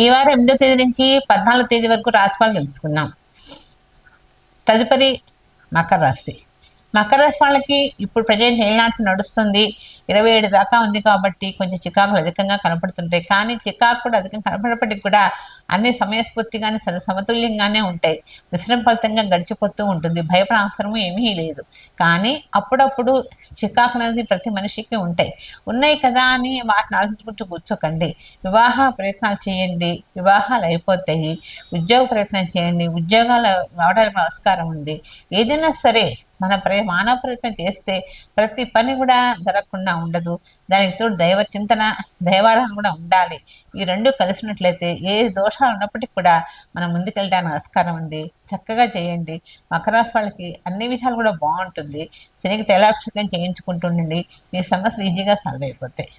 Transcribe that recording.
ఈ వారం 8వ తేదీ నుంచి 14వ తేదీ వరకు రాశిఫలాలు తెలుసుకుందాం. తదుపరి మకర రాశి. మకర రాశి వాళ్ళకి ఇప్పుడు ప్రజెంట్ ఏలినాటి నడుస్తుంది, 27 దాకా ఉంది కాబట్టి కొంచెం చికాకులు అధికంగా కనపడుతుంటాయి. కానీ చికాకు కూడా అధికంగా కనపడప్పటికి కూడా అన్ని సమయస్ఫూర్తిగానే సమతుల్యంగానే ఉంటాయి. మిశ్రమ ఫలితంగా గడిచిపోతూ ఉంటుంది. భయపడ అవసరము ఏమీ లేదు. కానీ అప్పుడప్పుడు చికాకులు అనేది ప్రతి మనిషికి ఉంటాయి. ఉన్నాయి కదా అని వాటిని ఆలోచించుకుంటూ కూర్చోకండి. వివాహ ప్రయత్నాలు చేయండి, వివాహాలు అయిపోతాయి. ఉద్యోగ ప్రయత్నం చేయండి, ఉద్యోగాలు రావడానికి ఆస్కారం ఉంది. ఏదైనా సరే మానవ ప్రయత్నం చేస్తే ప్రతి పని కూడా జరగకుండా ఉండదు. దానికి తోడు దైవ చింతన, దైవారాధన కూడా ఉండాలి. ఈ రెండు కలిసినట్లయితే ఏ దోషాలు ఉన్నప్పటికీ కూడా మనం ముందుకెళ్ళడానికి ఆస్కారం ఉంది. చక్కగా చేయండి. మకర రాశి వాళ్ళకి అన్ని విషయాలు కూడా బాగుంటుంది. శనికి తైలాభిషేకం చేయించుకుంటుండండి. మీ సమస్యలు ఈజీగా సాల్వ్ అయిపోతాయి.